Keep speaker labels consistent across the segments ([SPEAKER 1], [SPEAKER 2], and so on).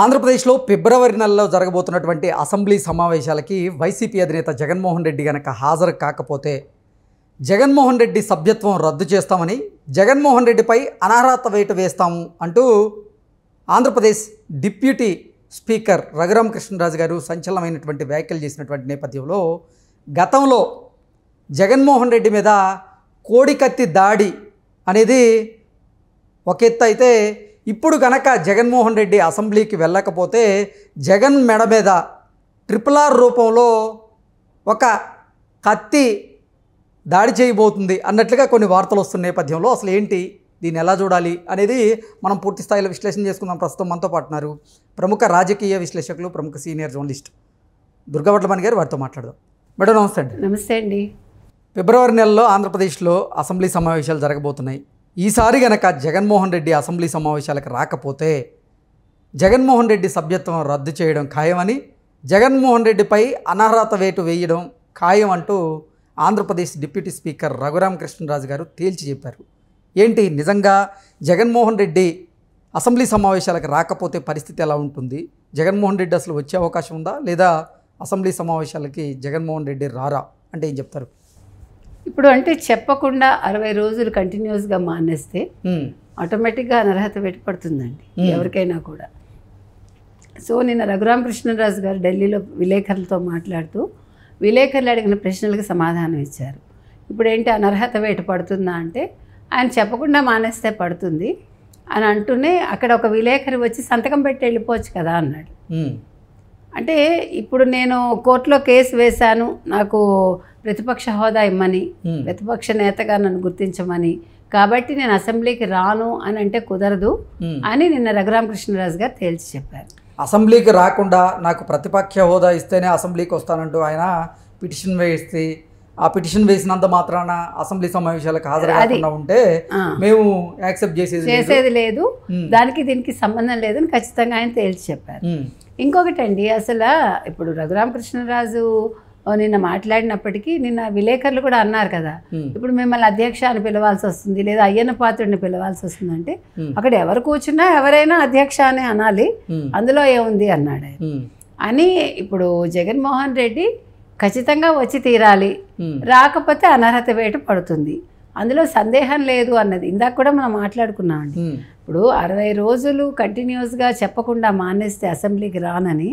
[SPEAKER 1] ఆంధ్రప్రదేశ్లో ఫిబ్రవరి నెలలో జరగబోతున్నటువంటి assembly సమావేశాలకి YCP అధినేత జగన్మోహన్ రెడ్డి గనక హాజరు కాకపోతే జగన్మోహన్ రెడ్డి సభ్యత్వం రద్దు చేస్తామని, జగన్మోహన్ రెడ్డిపై అనర్హత వేటు వేస్తాము అంటూ ఆంధ్రప్రదేశ్ డిప్యూటీ స్పీకర్ రఘురామకృష్ణరాజు గారు సంచలనమైనటువంటి వ్యాఖ్యలు చేసినటువంటి నేపథ్యంలో గతంలో జగన్మోహన్ రెడ్డి మీద కోడికత్తి దాడి అనేది ఒక ఎత్తు అయితే, ఇప్పుడు కనుక జగన్మోహన్ రెడ్డి అసెంబ్లీకి వెళ్ళకపోతే జగన్ మెడ మీద RRR రూపంలో ఒక కత్తి దాడి చేయబోతుంది అన్నట్లుగా కొన్ని వార్తలు వస్తున్న నేపథ్యంలో అసలు ఏంటి, దీన్ని ఎలా చూడాలి అనేది మనం పూర్తి స్థాయిలో విశ్లేషణ చేసుకుందాం. ప్రస్తుతం మనతో పాటున్నారు ప్రముఖ రాజకీయ విశ్లేషకులు, ప్రముఖ సీనియర్ జర్నలిస్ట్ దుర్గావట్లమణి గారు. వారితో మాట్లాడదాం. మేడం నమస్తే అండి.
[SPEAKER 2] నమస్తే అండి.
[SPEAKER 1] ఫిబ్రవరి నెలలో ఆంధ్రప్రదేశ్లో అసెంబ్లీ సమావేశాలు జరగబోతున్నాయి. ఈసారి గనక జగన్మోహన్ రెడ్డి అసెంబ్లీ సమావేశాలకు రాకపోతే జగన్మోహన్ రెడ్డి సభ్యత్వం రద్దు చేయడం ఖాయమని, జగన్మోహన్ రెడ్డిపై అనర్హత వేటు వేయడం ఖాయం అంటూ ఆంధ్రప్రదేశ్ డిప్యూటీ స్పీకర్ రఘురామకృష్ణరాజు గారు తేల్చి చెప్పారు. ఏంటి, నిజంగా జగన్మోహన్ రెడ్డి అసెంబ్లీ సమావేశాలకు రాకపోతే పరిస్థితి ఎలా ఉంటుంది? జగన్మోహన్ రెడ్డి అసలు వచ్చే అవకాశం ఉందా, లేదా అసెంబ్లీ సమావేశాలకి జగన్మోహన్ రెడ్డి రారా అంటే ఏం చెప్తారు?
[SPEAKER 2] ఇప్పుడు అంటే చెప్పకుండా 60 రోజులు కంటిన్యూస్గా మానేస్తే ఆటోమేటిక్గా అనర్హత వేటు పడుతుందండి ఎవరికైనా కూడా. సో నిన్న రఘురామకృష్ణరాజు గారు ఢిల్లీలో విలేకరులతో మాట్లాడుతూ విలేకరులు అడిగిన ప్రశ్నలకు సమాధానం ఇచ్చారు. ఇప్పుడు ఏంటి అనర్హత వేటు పడుతుందా అంటే, ఆయన చెప్పకుండా మానేస్తే పడుతుంది అని అంటూనే అక్కడ ఒక విలేకరి వచ్చి సంతకం పెట్టి వెళ్ళిపోవచ్చు కదా అన్నాడు. అంటే ఇప్పుడు నేను కోర్టులో కేసు వేశాను, నాకు ప్రతిపక్ష హోదా ఇమ్మని, ప్రతిపక్ష నేతగా నన్ను గుర్తించమని, కాబట్టి నేను అసెంబ్లీకి రాను అని అంటే కుదరదు అని నిన్న రఘురామకృష్ణరాజు గారు తేల్చి చెప్పారు.
[SPEAKER 1] అసెంబ్లీకి రాకుండా నాకు ప్రతిపక్ష హోదా ఇస్తేనే అసెంబ్లీకి వస్తానంటూ ఆయన పిటిషన్ వేస్తే, ఆ పిటిషన్ వేసినంత మాత్రాన అసెంబ్లీ సమావేశాలకు హాజరుగా ఉంటే మేము యాక్సెప్ట్ చేసేది లేదు,
[SPEAKER 2] దానికి దీనికి సంబంధం లేదని ఖచ్చితంగా ఆయన తేల్చి చెప్పారు. ఇంకొకటి అండి, అసలు ఇప్పుడు రఘురామకృష్ణరాజు నిన్న మాట్లాడినప్పటికీ నిన్న విలేకరులు కూడా అన్నారు కదా, ఇప్పుడు మిమ్మల్ని అధ్యక్ష అని పిలవాల్సి వస్తుంది, లేదా అయ్యన్న పాత్రుడిని పిలవాల్సి వస్తుంది అంటే అక్కడ ఎవరు కూర్చున్నా ఎవరైనా అధ్యక్ష అనే అనాలి, అందులో ఏముంది అన్నాడు ఆయన. అని ఇప్పుడు జగన్మోహన్ రెడ్డి ఖచ్చితంగా వచ్చి తీరాలి, రాకపోతే అనర్హత వేటు పడుతుంది, అందులో సందేహం లేదు అన్నది ఇందాక కూడా మనం మాట్లాడుకున్నామండి. ఇప్పుడు 60 రోజులు కంటిన్యూస్గా చెప్పకుండా మానేస్తే అసెంబ్లీకి రానని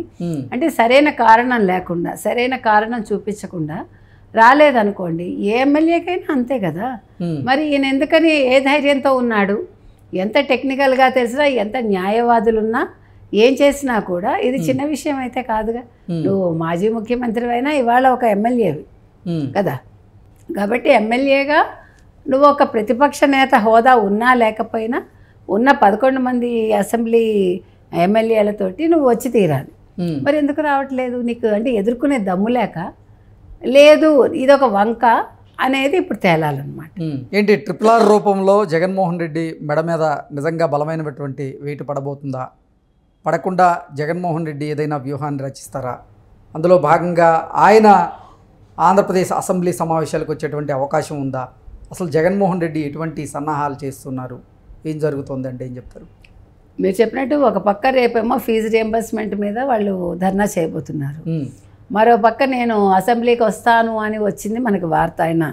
[SPEAKER 2] అంటే సరైన కారణం లేకుండా, సరైన కారణం చూపించకుండా రాలేదనుకోండి, ఏ ఎమ్మెల్యేకైనా అంతే కదా. మరి ఈయన ఎందుకని ఏ ధైర్యంతో ఉన్నాడు? ఎంత టెక్నికల్గా తెలిసినా, ఎంత న్యాయవాదులున్నా, ఏం చేసినా కూడా ఇది చిన్న విషయం అయితే కాదుగా. నువ్వు మాజీ ముఖ్యమంత్రి అయినా ఇవాళ ఒక ఎమ్మెల్యేవి కదా, కాబట్టి ఎమ్మెల్యేగా నువ్వు ఒక ప్రతిపక్ష నేత హోదా ఉన్నా లేకపోయినా ఉన్న 11 మంది అసెంబ్లీ ఎమ్మెల్యేలతోటి నువ్వు వచ్చి తీరాలి. మరి ఎందుకు రావట్లేదు? నీకు అంటే ఎదుర్కొనే దమ్ము లేక లేదు, ఇదొక వంక అనేది ఇప్పుడు తేలాలన్నమాట.
[SPEAKER 1] ఏంటి, RRR రూపంలో జగన్మోహన్ రెడ్డి మెడ మీద నిజంగా బలమైనటువంటి వేటు పడబోతుందా? పడకుండా జగన్మోహన్ రెడ్డి ఏదైనా వ్యూహాన్ని రచిస్తారా? అందులో భాగంగా ఆయన ఆంధ్రప్రదేశ్ అసెంబ్లీ సమావేశాలకు వచ్చేటువంటి అవకాశం ఉందా? అసలు జగన్మోహన్ రెడ్డి ఎటువంటి సన్నాహాలు చేస్తున్నారు, ఏం జరుగుతుందంటే ఏం చెప్తారు?
[SPEAKER 2] మీరు చెప్పినట్టు ఒక పక్క రేపేమో ఫీజు రియంబర్స్మెంట్ మీద వాళ్ళు ధర్నా చేయబోతున్నారు, మరో పక్క నేను అసెంబ్లీకి వస్తాను అని వచ్చింది మనకి వార్త. ఆయన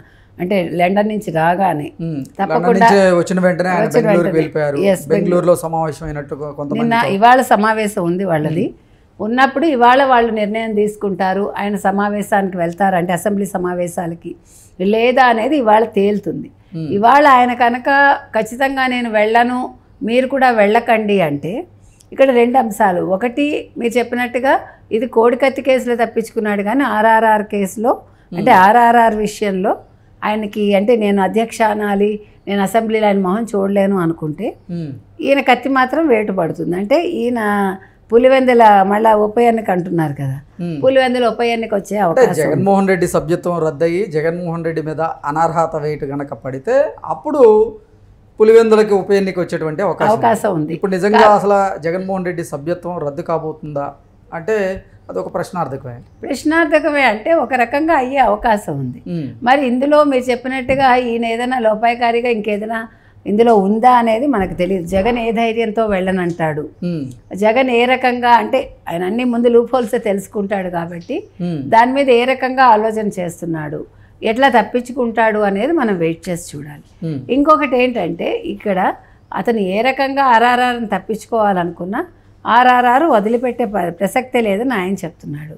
[SPEAKER 2] అంటే లండన్ నుంచి రాగానే తప్పకుండా
[SPEAKER 1] వచ్చిన వెంటనే బెంగళూరులో సమావేశం అయినట్టు
[SPEAKER 2] నిన్న ఇవాళ సమావేశం ఉంది వాళ్ళది. ఉన్నప్పుడు ఇవాళ వాళ్ళు నిర్ణయం తీసుకుంటారు, ఆయన సమావేశానికి వెళ్తారు అంటే అసెంబ్లీ సమావేశాలకి లేదా అనేది ఇవాళ తేలుతుంది. ఇవాళ ఆయన కనుక ఖచ్చితంగా నేను వెళ్ళను, మీరు కూడా వెళ్ళకండి అంటే ఇక్కడ 2 అంశాలు. ఒకటి, మీరు చెప్పినట్టుగా ఇది కోడికత్తి కేసులో తప్పించుకున్నాడు, కానీ RRR కేసులో అంటే RRR విషయంలో ఆయనకి అంటే నేను అధ్యక్ష అనాలి, నేను అసెంబ్లీలో ఆయన మొహం చూడలేను అనుకుంటే ఈయన కత్తి మాత్రం వేటు పడుతుంది. అంటే ఈయన పులివెందుల మళ్ళా ఉప ఎన్నిక అంటున్నారు కదా, పులివెందుల ఉప ఎన్నిక వచ్చే అవకాశం.
[SPEAKER 1] జగన్మోహన్ రెడ్డి సభ్యత్వం రద్దయి జగన్మోహన్ రెడ్డి మీద అనర్హత వేటు గనక పడితే అప్పుడు పులివెందులకి ఉప ఎన్నిక వచ్చేటువంటి అవకాశం ఉంది. ఇప్పుడు నిజంగా అసలు జగన్మోహన్ రెడ్డి సభ్యత్వం రద్దు కాబోతుందా అంటే అదొక ప్రశ్నార్థకమే అంటే ఒక రకంగా అయ్యే అవకాశం ఉంది. మరి ఇందులో మీరు చెప్పినట్టుగా ఈయన ఏదైనా లోపాయకారిగా ఇంకేదైనా
[SPEAKER 2] ఇందులో ఉందా అనేది మనకు తెలియదు. జగన్ ఏ ధైర్యంతో వెళ్ళనంటాడు, జగన్ ఏ రకంగా అంటే ఆయన అన్ని ముందు లూప్ హోల్సే తెలుసుకుంటాడు కాబట్టి దాని మీద ఏ రకంగా ఆలోచన చేస్తున్నాడు, ఎట్లా తప్పించుకుంటాడు అనేది మనం వెయిట్ చేసి చూడాలి. ఇంకొకటి ఏంటంటే ఇక్కడ అతను ఏ రకంగా ఆర్ఆర్ఆర్ని తప్పించుకోవాలనుకున్నా ఆర్ఆర్ఆర్ వదిలిపెట్టే ప్రసక్తే లేదని ఆయన చెప్తున్నాడు.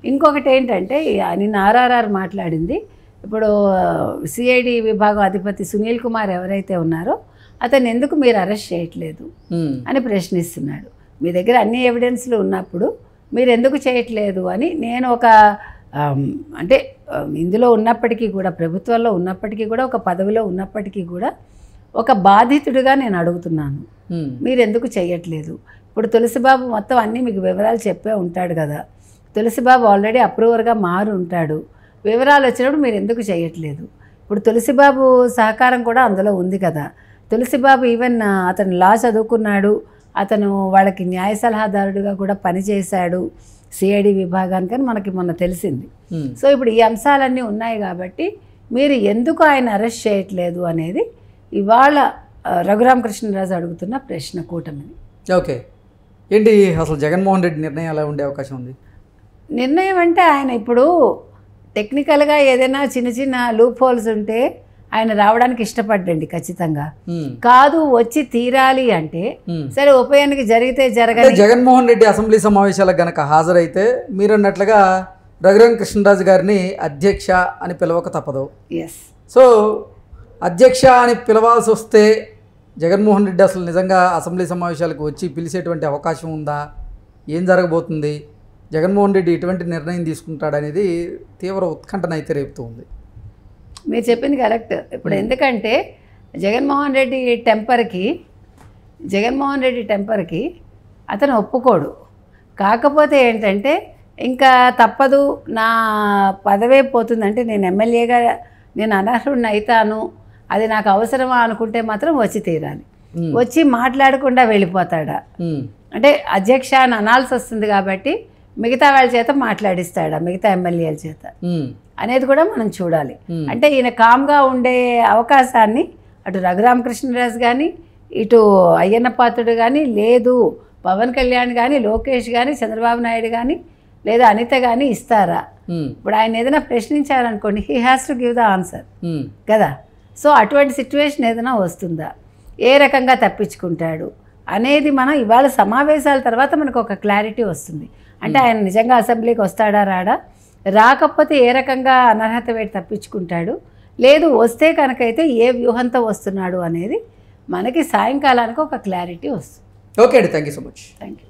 [SPEAKER 2] ఇంకొకటి ఏంటంటే నిన్న ఆర్ఆర్ఆర్ మాట్లాడింది, ఇప్పుడు సిఐడి విభాగం అధిపతి సునీల్ కుమార్ ఎవరైతే ఉన్నారో అతను ఎందుకు మీరు అరెస్ట్ చేయట్లేదు అని ప్రశ్నిస్తున్నాడు. మీ దగ్గర అన్ని ఎవిడెన్స్లు ఉన్నప్పుడు మీరు ఎందుకు చేయట్లేదు అని నేను ఒక అంటే ఇందులో ఉన్నప్పటికీ కూడా, ప్రభుత్వంలో ఉన్నప్పటికీ కూడా, ఒక పదవిలో ఉన్నప్పటికీ కూడా ఒక బాధితుడిగా నేను అడుగుతున్నాను, మీరు ఎందుకు చేయట్లేదు? ఇప్పుడు తులసిబాబు మొత్తం అన్నీ మీకు వివరాలు చెప్పే ఉంటాడు కదా, తులసిబాబు ఆల్రెడీ అప్రూవర్గా మారు ఉంటాడు, వివరాలు వచ్చినప్పుడు మీరు ఎందుకు చేయట్లేదు? ఇప్పుడు తులసిబాబు సహకారం కూడా అందులో ఉంది కదా. తులసిబాబు ఈవెన్ అతను లా చదువుకున్నాడు, అతను వాళ్ళకి న్యాయ సలహాదారుడిగా కూడా పనిచేశాడు సిఐడి విభాగానికి అని మనకి మొన్న తెలిసింది. సో ఇప్పుడు ఈ అంశాలన్నీ ఉన్నాయి కాబట్టి మీరు ఎందుకు ఆయన అరెస్ట్ చేయట్లేదు అనేది ఇవాళ రఘురామకృష్ణరాజు అడుగుతున్న ప్రశ్న కూటమిని.
[SPEAKER 1] ఓకే, ఏంటి అసలు జగన్మోహన్ రెడ్డి నిర్ణయం ఎలా ఉండే అవకాశం ఉంది?
[SPEAKER 2] నిర్ణయం అంటే ఆయన ఇప్పుడు టెక్నికల్గా ఏదైనా చిన్న చిన్న లూప్ హోల్స్ ఉంటే ఆయన రావడానికి ఇష్టపడ్డండి ఖచ్చితంగా. కాదు వచ్చి తీరాలి అంటే సరే ఉప ఎన్నిక జరిగితే జరగాలి.
[SPEAKER 1] జగన్మోహన్ రెడ్డి అసెంబ్లీ సమావేశాలకు గనక హాజరైతే మీరు అన్నట్లుగా రఘురామకృష్ణరాజు గారిని అధ్యక్ష అని పిలవక తప్పదు.
[SPEAKER 2] ఎస్.
[SPEAKER 1] సో అధ్యక్ష అని పిలవాల్సి వస్తే జగన్మోహన్ రెడ్డి అసలు నిజంగా అసెంబ్లీ సమావేశాలకు వచ్చి పిలిచేటువంటి అవకాశం ఉందా? ఏం జరగబోతుంది? జగన్మోహన్ రెడ్డి ఎటువంటి నిర్ణయం తీసుకుంటాడనేది తీవ్ర ఉత్కంఠన అయితే రేపుతూ ఉంది.
[SPEAKER 2] మీరు చెప్పింది కరెక్ట్. ఇప్పుడు ఎందుకంటే జగన్మోహన్ రెడ్డి టెంపర్కి అతను ఒప్పుకోడు. కాకపోతే ఏంటంటే ఇంకా తప్పదు, నా పదవే పోతుందంటే నేను ఎమ్మెల్యేగా నేను అనర్హుడిని అవుతాను, అది నాకు అవసరమా అనుకుంటే మాత్రం వచ్చి తీరాలి. వచ్చి మాట్లాడకుండా వెళ్ళిపోతాడా అంటే అధ్యక్ష అని అనాల్సి వస్తుంది కాబట్టి మిగతా వాళ్ళ చేత మాట్లాడిస్తాడా, మిగతా ఎమ్మెల్యేల చేత అనేది కూడా మనం చూడాలి. అంటే ఈయన కామ్గా ఉండే అవకాశాన్ని అటు రఘురామకృష్ణరాజు కానీ, ఇటు అయ్యన్న పాత్రుడు కానీ, లేదు పవన్ కళ్యాణ్ కానీ, లోకేష్ కానీ, చంద్రబాబు నాయుడు కానీ, లేదా అనిత కానీ ఇస్తారా? ఇప్పుడు ఆయన ఏదైనా ప్రశ్నించారనుకోండి, he has to give the answer కదా. సో అటువంటి సిచ్యువేషన్ ఏదైనా వస్తుందా, ఏ రకంగా తప్పించుకుంటాడు అనేది మనం ఇవాళ సమావేశాల తర్వాత మనకు ఒక క్లారిటీ వస్తుంది. అంటే ఆయన నిజంగా అసెంబ్లీకి వస్తాడా రాడా, రాకపోతే ఏ రకంగా అనర్హత వేడి తప్పించుకుంటాడు, లేదు వస్తే కనుకైతే ఏ వ్యూహంతో వస్తున్నాడు అనేది మనకి సాయంకాలానికి ఒక క్లారిటీ వస్తుంది.
[SPEAKER 1] ఓకే అండి, thank you so much.
[SPEAKER 2] Thank you.